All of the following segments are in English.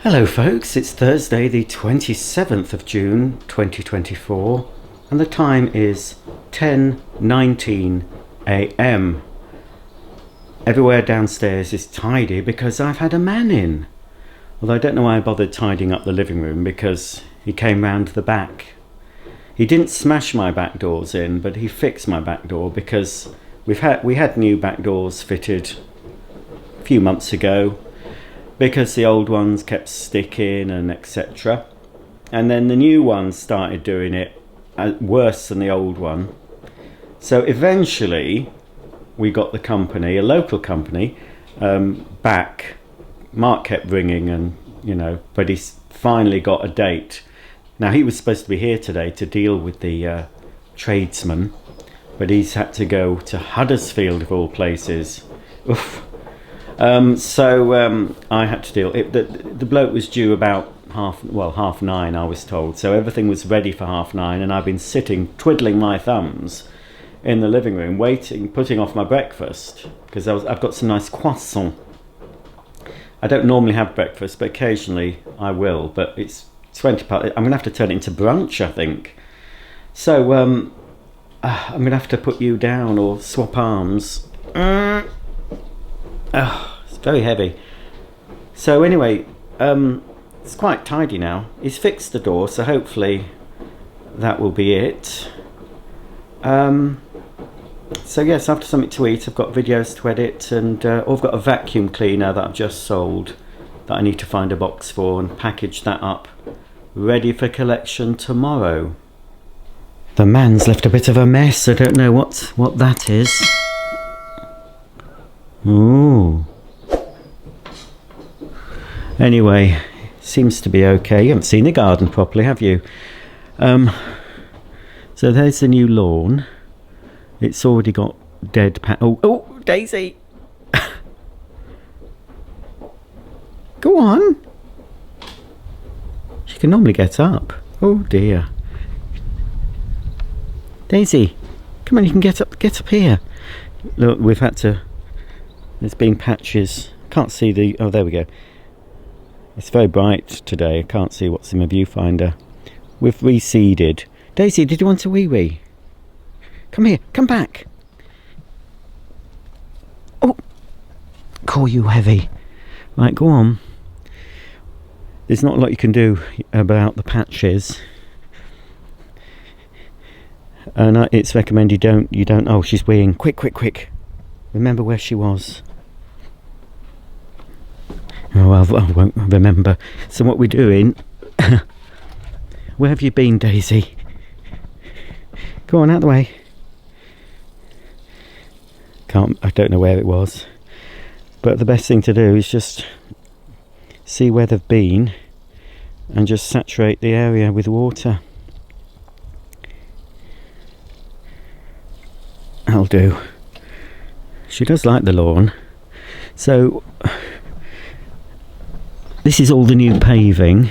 Hello folks, it's Thursday the 27th of June 2024 and the time is 10:19 a.m. Everywhere downstairs is tidy because I've had a man in. Although I don't know why I bothered tidying up the living room because he came round the back. He didn't smash my back doors in, but he fixed my back door because we had new back doors fitted a few months ago, because the old ones kept sticking and etc. And then the new ones started doing it worse than the old one. So eventually we got the company, a local company, back. Mark kept ringing and, but he's finally got a date. Now he was supposed to be here today to deal with the tradesman, but he's had to go to Huddersfield of all places. Oof. I had to deal. The bloke was due about half 9, I was told. So everything was ready for 9:30, and I've been sitting twiddling my thumbs in the living room, waiting, putting off my breakfast because I've got some nice croissant. I don't normally have breakfast, but occasionally I will. But it's 20 past. I'm gonna have to turn it into brunch, I think. So I'm gonna have to put you down or swap arms. Oh, it's very heavy. So anyway, it's quite tidy now. He's fixed the door, so hopefully that will be it. So yes, after something to eat, I've got videos to edit, and I've got a vacuum cleaner that I've just sold that I need to find a box for and package that up, ready for collection tomorrow. The man's left a bit of a mess. I don't know what that is. Ooh. Anyway, seems to be okay. You haven't seen the garden properly, have you? So there's the new lawn. It's already got dead oh, Daisy! Go on. She can normally get up. Oh dear. Daisy, come on, you can get up here. Look, we've had to. There's been patches. Can't see the. Oh, there we go. It's very bright today. I can't see what's in my viewfinder. We've reseeded. Daisy, did you want a wee? Come here. Come back. Oh, call you heavy. Right, go on. There's not a lot you can do about the patches, and it's recommended you don't. Oh, she's weeing. Quick. Remember where she was. Oh, I won't remember. So what we're doing... Where have you been, Daisy? Go on, out the way. I don't know where it was. But the best thing to do is just see where they've been and just saturate the area with water. I'll do. She does like the lawn. So... this is all the new paving,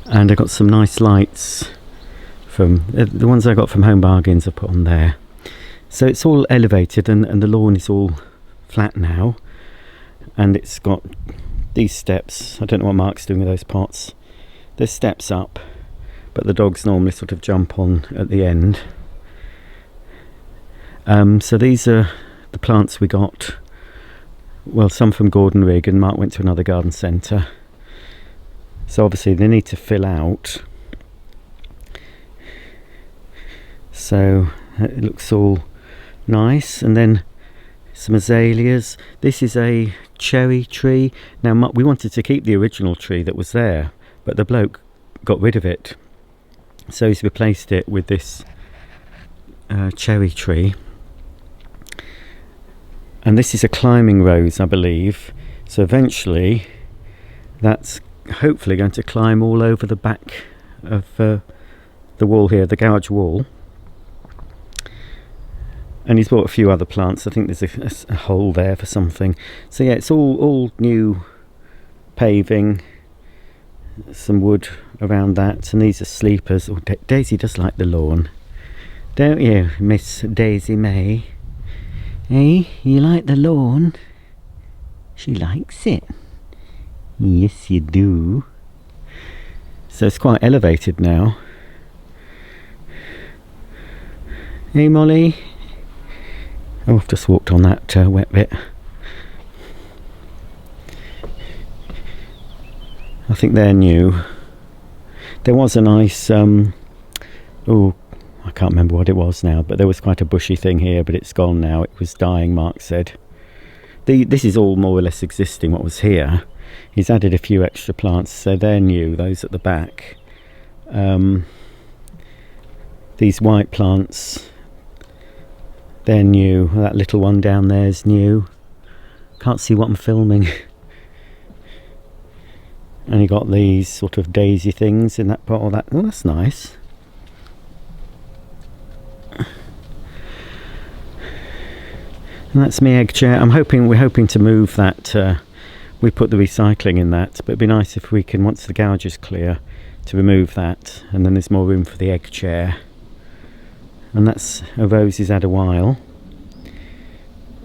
and I got some nice lights from the ones I got from Home Bargains. I put on there, so it's all elevated, and the lawn is all flat now, and it's got these steps. I don't know what Mark's doing with those pots. There's steps up, but the dogs normally sort of jump on at the end. So these are the plants we got. Well, some from Gordon Rigg, and Mark went to another garden centre. So obviously they need to fill out. So it looks all nice. And then some azaleas. This is a cherry tree. Now we wanted to keep the original tree that was there, but the bloke got rid of it. So he's replaced it with this cherry tree. And this is a climbing rose, I believe. So eventually that's hopefully going to climb all over the back of the wall here, the garage wall. And he's bought a few other plants. I think there's a hole there for something. So yeah, it's all new paving, some wood around that, and these are sleepers. Oh, Daisy does like the lawn, don't you, Miss Daisy May? Hey, you like the lawn? She likes it. Yes, you do. So it's quite elevated now. Hey, Molly. Oh, I've just walked on that wet bit. I think they're new. There was a nice, oh, I can't remember what it was now, but there was quite a bushy thing here, but it's gone now. It was dying, Mark said. This is all more or less existing, what was here. He's added a few extra plants, so they're new, those at the back. These white plants, they're new. That little one down there is new. Can't see what I'm filming. And you got these sort of daisy things in that pot. Oh, that's nice. And that's my egg chair. We're hoping to move that. We put the recycling in that, but it'd be nice if we can, once the gouge is clear, to remove that, and then there's more room for the egg chair. And that's a rose he's had a while.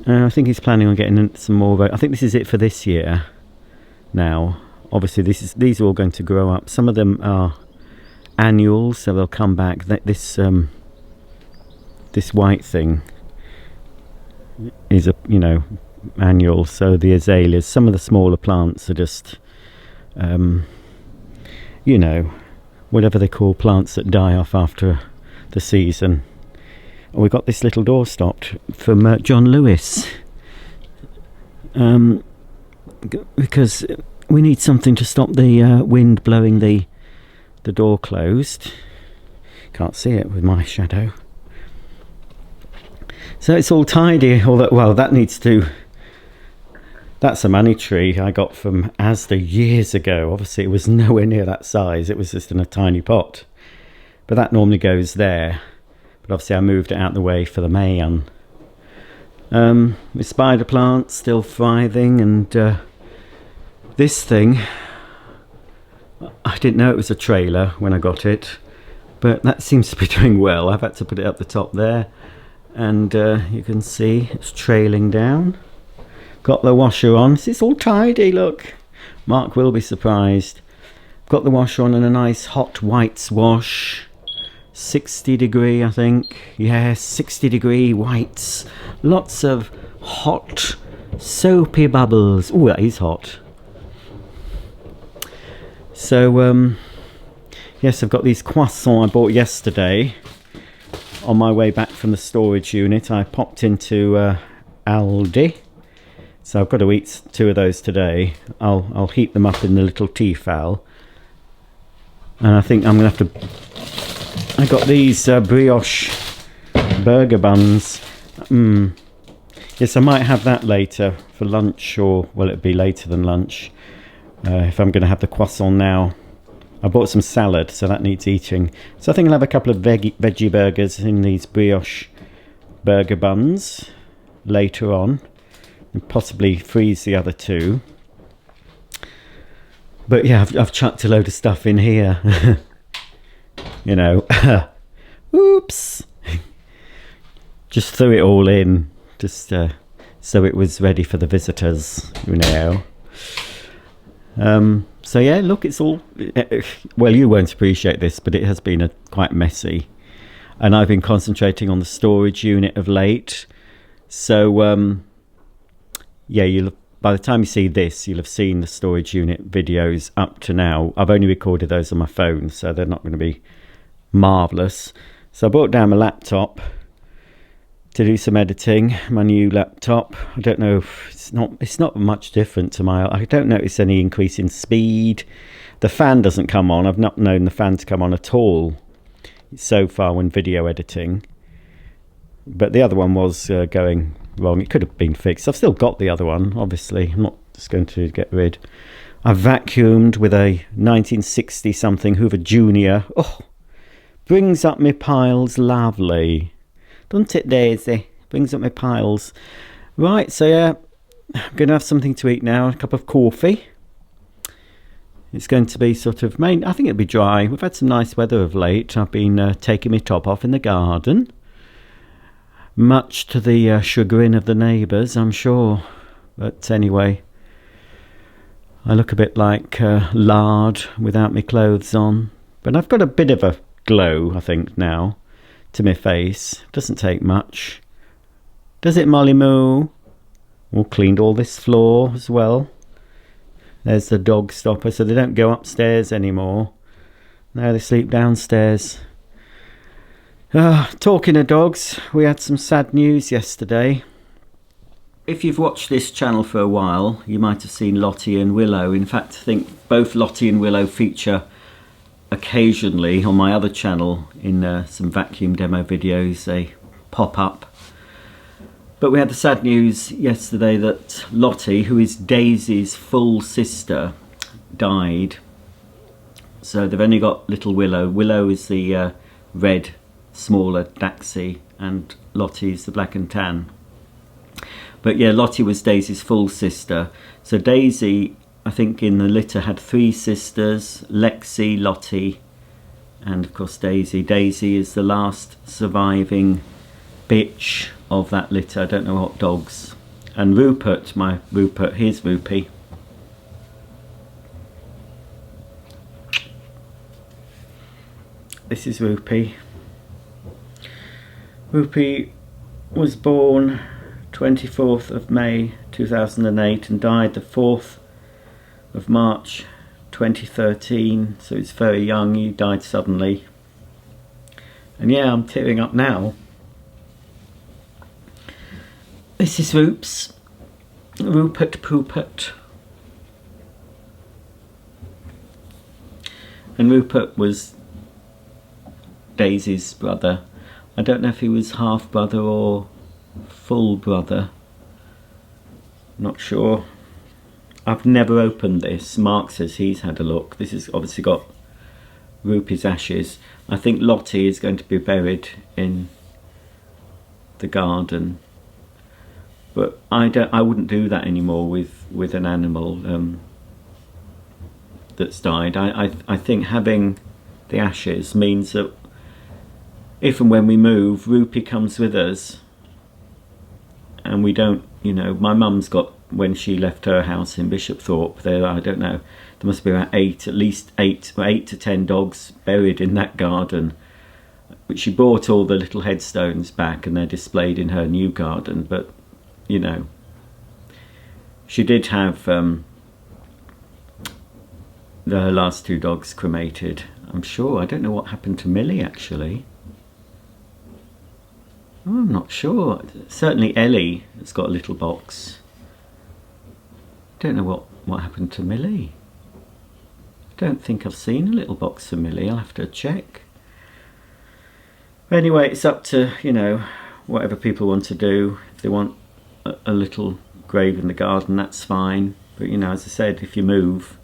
I think he's planning on getting some more. I think this is it for this year. Now, obviously, these are all going to grow up. Some of them are annuals, so they'll come back. This white thing is annual. So the azaleas, some of the smaller plants are just, whatever they call plants that die off after the season. We got this little door stopped from John Lewis, because we need something to stop the wind blowing the door closed. Can't see it with my shadow. So it's all tidy. That needs to. That's a money tree I got from Asda years ago. Obviously, it was nowhere near that size. It was just in a tiny pot. But that normally goes there. But obviously, I moved it out the way for the Mayan. The spider plant still thriving, and this thing, I didn't know it was a trailer when I got it, but that seems to be doing well. I've had to put it up the top there, and you can see it's trailing down. Got the washer on. It's all tidy, look. Mark will be surprised. Got the washer on and a nice hot whites wash. 60 degree, I think. Yes, 60 degree whites. Lots of hot soapy bubbles. Oh, that is hot. So, yes, I've got these croissants I bought yesterday. On my way back from the storage unit, I popped into Aldi. So I've got to eat 2 of those today. I'll heat them up in the little Tefal. And I think I'm going to have to... I got these brioche burger buns. Yes, I might have that later for lunch, or well, it'll be later than lunch if I'm going to have the croissant now. I bought some salad, so that needs eating. So I think I'll have a couple of veggie burgers in these brioche burger buns later on, and possibly freeze the other 2. But yeah, I've chucked a load of stuff in here. Oops. Just threw it all in, just so it was ready for the visitors, So yeah, look, it's all... well, you won't appreciate this, but it has been quite messy. And I've been concentrating on the storage unit of late. So, yeah, by the time you see this, you'll have seen the storage unit videos up to now. I've only recorded those on my phone, so they're not going to be marvellous. So I brought down my laptop to do some editing. My new laptop. I don't know, it's not much different to I don't notice any increase in speed. The fan doesn't come on. I've not known the fan to come on at all so far when video editing. But the other one was going wrong. It could have been fixed. I've still got the other one, obviously. I'm not just going to get rid. I vacuumed with a 1960 something Hoover Junior. Oh, brings up my piles lovely. Doesn't it, Daisy? Brings up my piles. Right, so yeah, I'm going to have something to eat now. A cup of coffee. It's going to be sort of I think it'll be dry. We've had some nice weather of late. I've been taking my top off in the garden. Much to the chagrin of the neighbours, I'm sure. But anyway, I look a bit like lard without my clothes on. But I've got a bit of a glow, I think, now to my face. Doesn't take much. Does it, Molly Moo? All cleaned all this floor as well. There's the dog stopper, so they don't go upstairs anymore. Now they sleep downstairs. Talking of dogs, we had some sad news yesterday. If you've watched this channel for a while, you might have seen Lottie and Willow. In fact, I think both Lottie and Willow feature occasionally on my other channel in some vacuum demo videos. They pop up. But we had the sad news yesterday that Lottie, who is Daisy's full sister, died. So they've only got little Willow. Willow is the red, smaller Daxi, and Lottie's the black and tan. But yeah, Lottie was Daisy's full sister. So Daisy, I think in the litter, had 3 sisters: Lexi, Lottie, and of course Daisy. Daisy is the last surviving bitch of that litter. I don't know what dogs. And Rupert, here's Rupee. This is Rupee. Rupee was born 24th of May 2008 and died the 4th of March 2013. So he's very young. He died suddenly. And yeah, I'm tearing up now. This is Rupert Poopert. And Rupert was Daisy's brother. I don't know if he was half brother or full brother. Not sure. I've never opened this. Mark says he's had a look. This has obviously got Rupee's ashes. I think Lottie is going to be buried in the garden. But I wouldn't do that anymore with an animal that's died. I think having the ashes means that if and when we move, Rupee comes with us, and we don't, you know, my mum's got, when she left her house in Bishopthorpe, there, I don't know, there must be about at least 8 to 10 dogs buried in that garden. But she brought all the little headstones back and they're displayed in her new garden. But you know, she did have her last 2 dogs cremated, I'm sure. I don't know what happened to Millie, actually. Oh, I'm not sure. Certainly Ellie has got a little box. Don't know what happened to Millie. I don't think I've seen a little box for Millie. I'll have to check. Anyway, it's up to, you know, whatever people want to do. If they want a little grave in the garden, that's fine. But you know, as I said, if you move,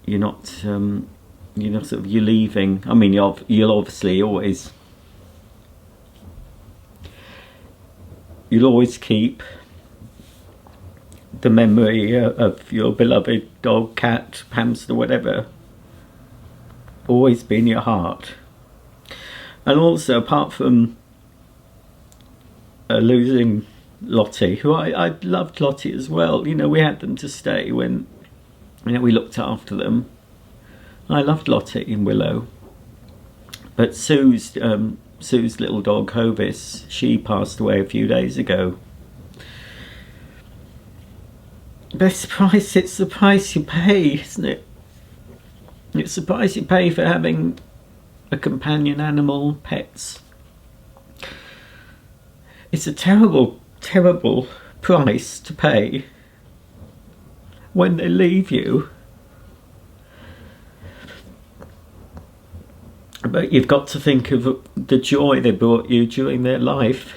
you're not you're leaving. I mean, you'll obviously always keep the memory of your beloved dog, cat, hamster, whatever, always be in your heart. And also, apart from losing Lottie, who I loved Lottie as well. You know, we had them to stay when, you know, we looked after them. I loved Lottie and Willow. But Sue's little dog, Hovis, she passed away a few days ago. But it's the price you pay, isn't it? It's the price you pay for having a companion animal, pets. It's a terrible, terrible price to pay when they leave you. But you've got to think of the joy they brought you during their life.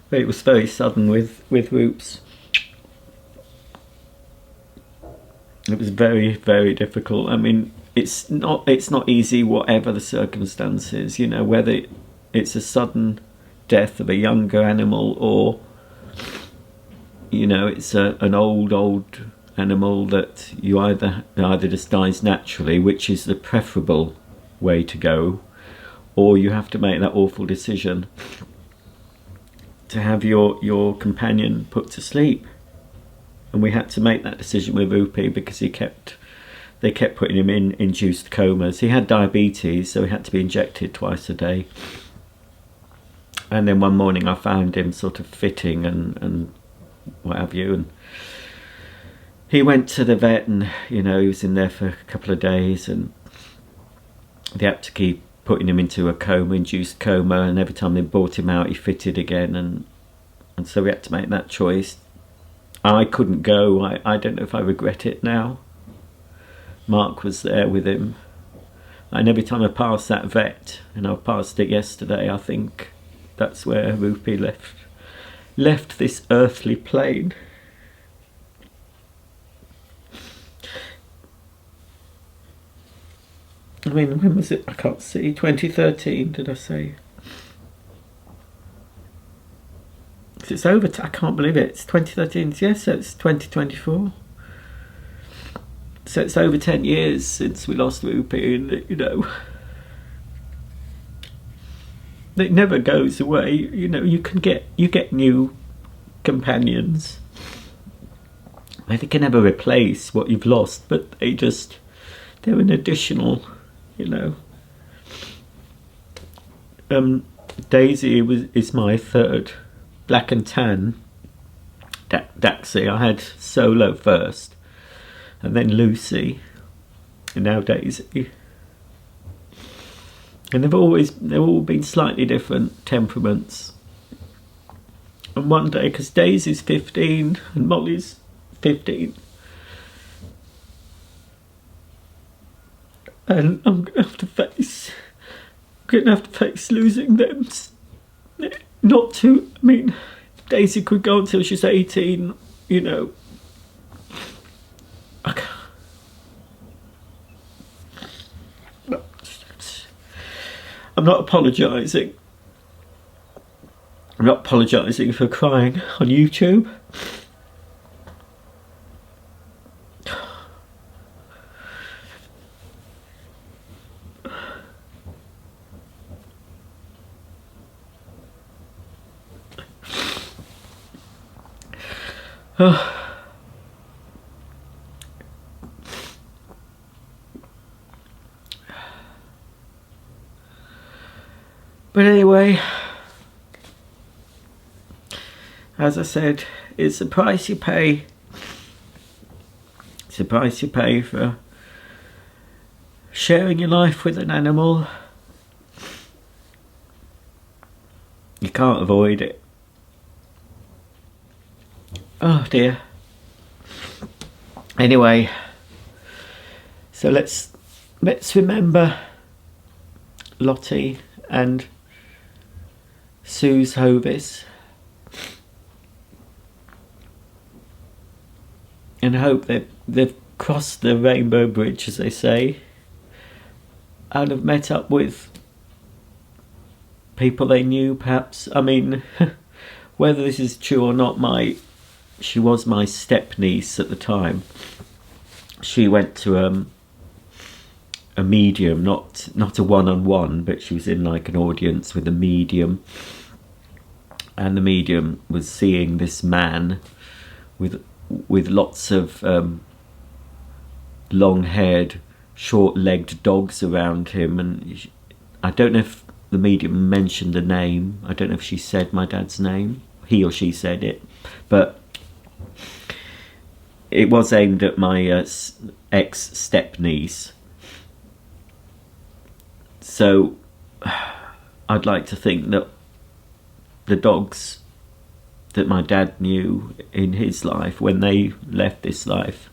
But it was very sudden with Roops. It was very, very difficult. I mean, it's not easy, whatever the circumstances, you know, whether it's a sudden death of a younger animal or, you know, it's an old animal that you either just dies naturally, which is the preferable way to go, or you have to make that awful decision. to have your companion put to sleep. And we had to make that decision with Rupi because they kept putting him in induced comas. He had diabetes, so he had to be injected twice a day. And then one morning I found him sort of fitting and what have you, and he went to the vet, and he was in there for a couple of days, and they had to keep putting him into a coma, induced coma, and every time they brought him out he fitted again, and so we had to make that choice. I couldn't go. I don't know if I regret it now. Mark was there with him, and every time I passed that vet, and I passed it yesterday, I think that's where Rupi left this earthly plane. I mean, when was it? I can't see. 2013, did I say? It's over. I can't believe it. It's 2013. Yes, so it's 2024. So it's over 10 years since we lost Rupi, and it never goes away. You get new companions. They can never replace what you've lost, but they're an additional. Daisy is my third. Black and tan. Daxie. I had Solo first, and then Lucy, and now Daisy. And they've all been slightly different temperaments. And one day, because Daisy's 15 and Molly's 15, and I'm gonna have to face losing them. Not to. I mean, Daisy could go until she's 18. I can't. I'm not apologising. I'm not apologising for crying on YouTube. But anyway, as I said, it's the price you pay. It's the price you pay for sharing your life with an animal. You can't avoid it. Oh dear. Anyway, so let's remember Lottie and Sue's Hovis, and hope that they've crossed the rainbow bridge, as they say, and have met up with people they knew, perhaps. I mean, whether this is true or not, she was my step niece at the time. She went to a medium, not a one-on-one, but she was in like an audience with a medium, and the medium was seeing this man with lots of long-haired, short-legged dogs around him, and I don't know if the medium mentioned the name. I don't know if she said my dad's name. He or she said it, but it was aimed at my ex-step-niece. So I'd like to think that the dogs that my dad knew in his life, when they left this life,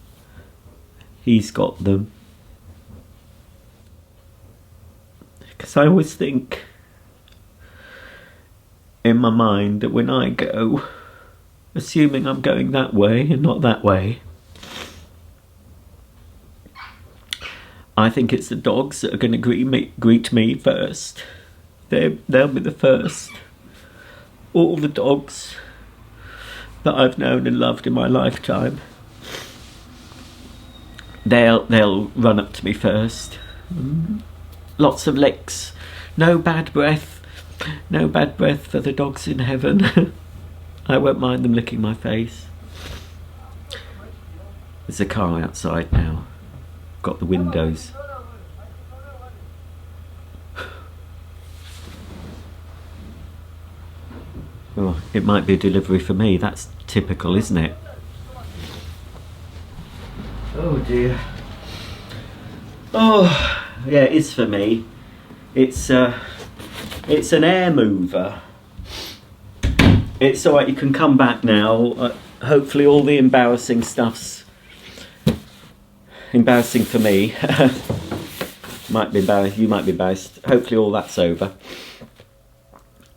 he's got them. Because I always think in my mind that when I go, assuming I'm going that way and not that way, I think it's the dogs that are going to greet me first. They'll be the first. All the dogs that I've known and loved in my lifetime, they'll run up to me first. Lots of licks. No bad breath. No bad breath for the dogs in heaven. I won't mind them licking my face. There's a car outside now. Got the windows. Oh, it might be a delivery for me. That's typical, isn't it? Oh dear. Oh, yeah, it is for me. It's an air mover. It's alright, you can come back now. Hopefully all the embarrassing stuff's embarrassing for me. Might be embarrassed, you might be embarrassed. Hopefully all that's over.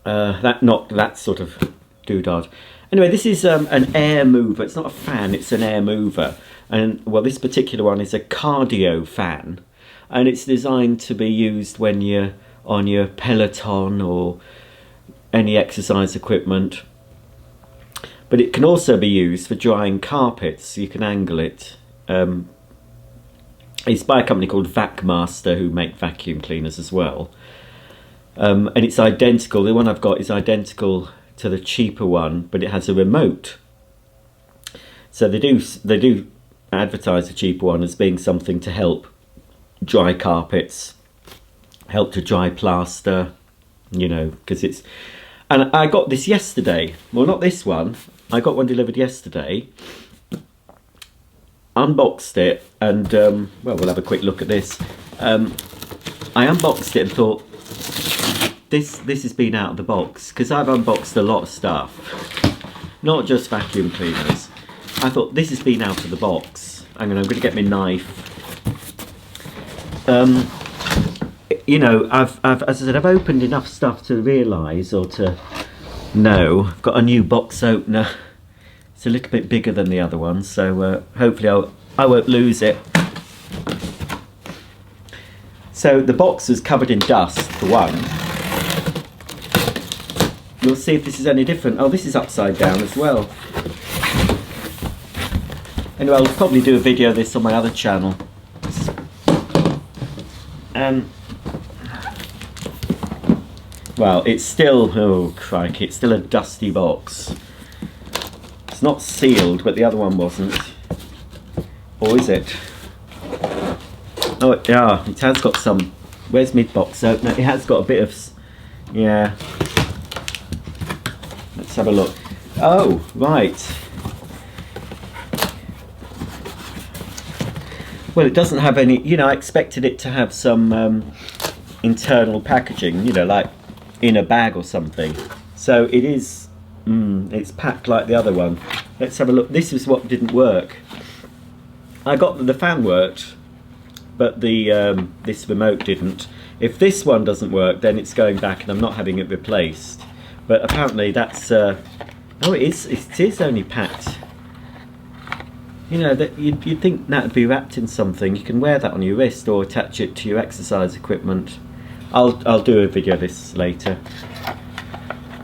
Not that sort of doodad. Anyway, this is an air mover. It's not a fan, it's an air mover. And well, this particular one is a cardio fan. And it's designed to be used when you're on your Peloton or any exercise equipment. But it can also be used for drying carpets. You can angle it. It's by a company called Vacmaster, who make vacuum cleaners as well. And it's identical. The one I've got is identical to the cheaper one, but it has a remote. So they do advertise the cheaper one as being something to help dry carpets, help to dry plaster, you know, because it's... And I got this yesterday. Well, not this one. I got one delivered yesterday. Unboxed it, and well, we'll have a quick look at this. I unboxed it and thought, this has been out of the box, because I've unboxed a lot of stuff, not just vacuum cleaners. I thought, this has been out of the box. I'm going to get my knife. You know, I've as I said, I've opened enough stuff to realise, or to know, I've got a new box opener. It's a little bit bigger than the other one, so hopefully I won't lose it. So the box was covered in dust, for one. We'll see if this is any different. Oh, this is upside down as well. Anyway, I'll probably do a video of this on my other channel. Well, it's still, oh crikey, it's still a dusty box. It's not sealed, but the other one wasn't. Or is it? Oh, yeah, it has got some. Where's my box opener? It has got a bit of, yeah. Let's have a look. Oh, right. Well, it doesn't have any, you know, I expected it to have some internal packaging, you know, like in a bag or something. So it is, it's packed like the other one. Let's have a look. This is what didn't work. I got the fan worked, but the this remote didn't. If this one doesn't work, then it's going back and I'm not having it replaced. But apparently that's, oh, it is only packed. You know, that you'd think that would be wrapped in something. You can wear that on your wrist or attach it to your exercise equipment. I'll do a video of this later.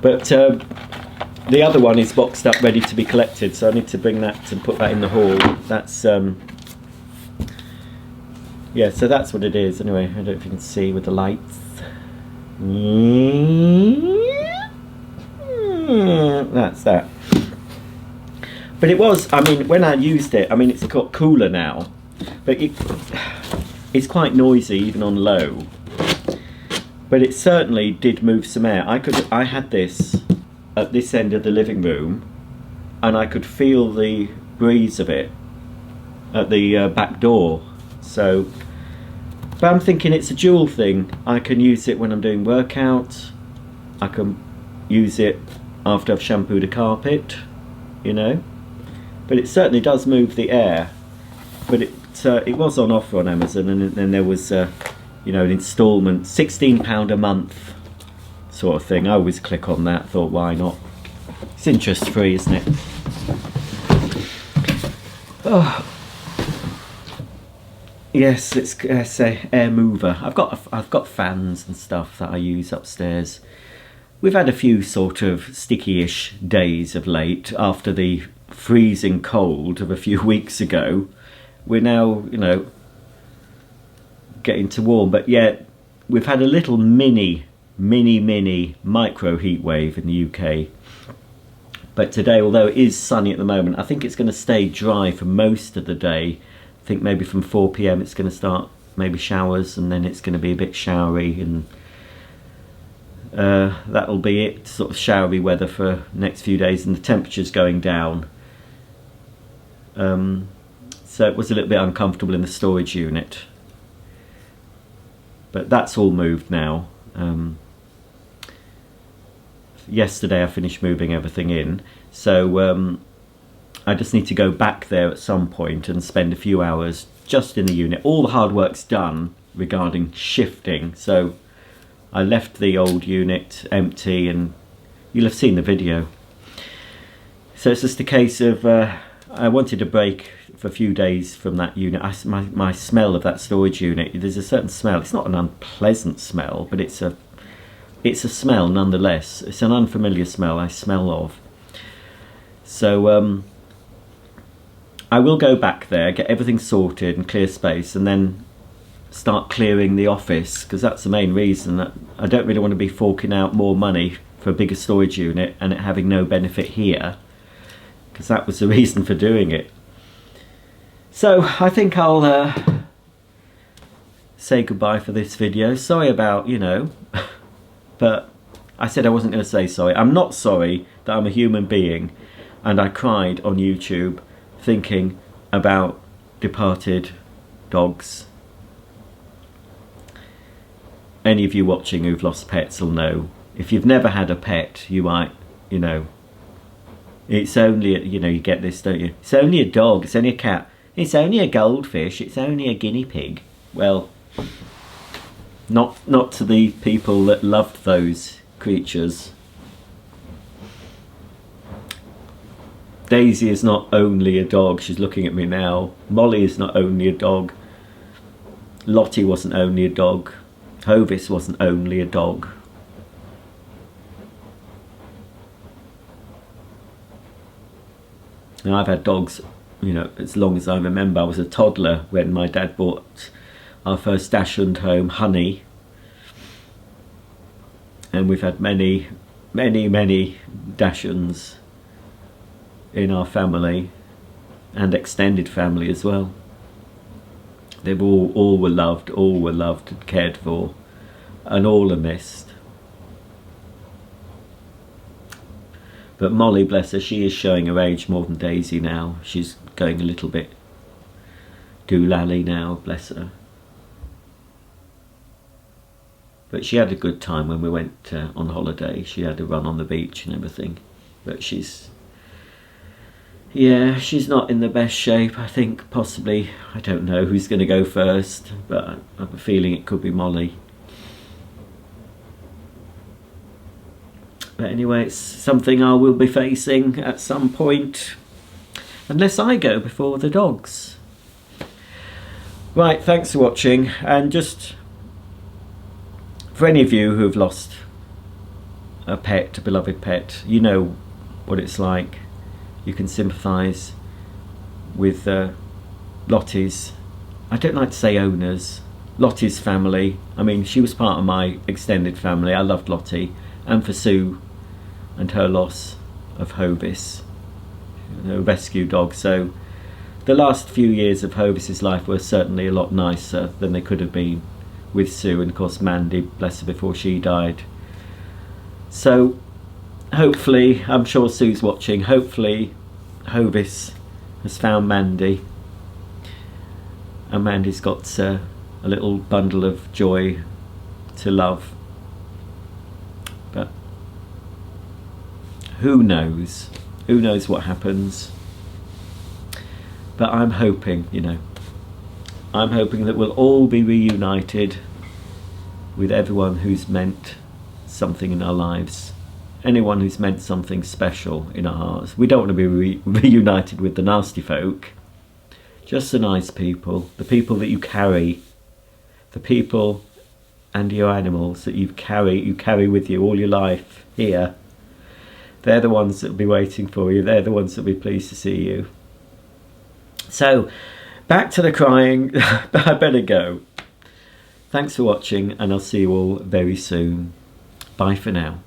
But the other one is boxed up, ready to be collected, so I need to bring that and put that in the hall. That's yeah, so that's what it is. Anyway, I don't know if you can see with the lights. That's that. But it was, I mean, when I used it, I mean, it's got cooler now, but it's quite noisy even on low. But it certainly did move some air. I had this at this end of the living room, and I could feel the breeze of it at the back door. So, but I'm thinking it's a dual thing. I can use it when I'm doing workouts. I can use it after I've shampooed a carpet, you know. But it certainly does move the air. But it was on offer on Amazon, and then there was you know, an instalment, £16 a month sort of thing. I always click on that. Thought, why not? It's interest free, isn't it? Oh. Yes, it's a air mover. I've got fans and stuff that I use upstairs. We've had a few sort of sticky-ish days of late after the freezing cold of a few weeks ago. We're now, you know, getting to warm, but yet we've had a little mini micro heat wave in the UK. But today, although it is sunny at the moment, I think it's going to stay dry for most of the day. I think maybe from 4 p.m. it's going to start maybe showers, and then it's going to be a bit showery, and that'll be it. Sort of showery weather for next few days, and the temperature's going down. So it was a little bit uncomfortable in the storage unit, but that's all moved now. Yesterday I finished moving everything in, so I just need to go back there at some point and spend a few hours just in the unit. All the hard work's done regarding shifting, so I left the old unit empty, and you'll have seen the video. So it's just a case of I wanted to break for a few days from that unit. My smell of that storage unit, there's a certain smell. It's not an unpleasant smell, but it's a smell nonetheless. It's an unfamiliar smell I smell of. So I will go back there, get everything sorted and clear space, and then start clearing the office, because that's the main reason. That I don't really want to be forking out more money for a bigger storage unit and it having no benefit here, because that was the reason for doing it. So I think I'll say goodbye for this video. Sorry about, you know, but I said I wasn't going to say sorry. I'm not sorry that I'm a human being and I cried on YouTube thinking about departed dogs. Any of you watching who've lost pets will know. If you've never had a pet, you might, you know, it's only, you know, you get this, don't you? It's only a dog, it's only a cat, it's only a goldfish, it's only a guinea pig. Well, not to the people that loved those creatures. Daisy is not only a dog, she's looking at me now. Molly is not only a dog. Lottie wasn't only a dog. Hovis wasn't only a dog. And I've had dogs, you know, as long as I remember. I was a toddler when my dad bought our first Dachshund home, Honey. And we've had many, many, many Dachshunds in our family, and extended family as well. They've all were loved and cared for, and all are missed. But Molly, bless her, she is showing her age more than Daisy now. She's going a little bit doolally now, bless her. But she had a good time when we went on holiday. She had a run on the beach and everything. But she's not in the best shape. I think possibly, I don't know who's going to go first, but I have a feeling it could be Molly. But anyway, it's something I will be facing at some point, unless I go before the dogs. Right, thanks for watching, and just for any of you who have lost a pet, a beloved pet, you know what it's like. You can sympathise with Lottie's, I don't like to say owners, Lottie's family. I mean, she was part of my extended family. I loved Lottie, and for Sue and her loss of Hovis, a rescue dog. So the last few years of Hovis's life were certainly a lot nicer than they could have been with Sue, and of course Mandy, bless her, before she died. So hopefully, I'm sure Sue's watching, hopefully Hovis has found Mandy, and Mandy's got a little bundle of joy to love. But who knows what happens. But I'm hoping, you know, I'm hoping that we'll all be reunited with everyone who's meant something in our lives. Anyone who's meant something special in our hearts. We don't want to be reunited with the nasty folk. Just the nice people, the people that you carry, the people and your animals that you carry with you all your life here. They're the ones that will be waiting for you. They're the ones that will be pleased to see you. So, back to the crying. I better go. Thanks for watching, and I'll see you all very soon. Bye for now.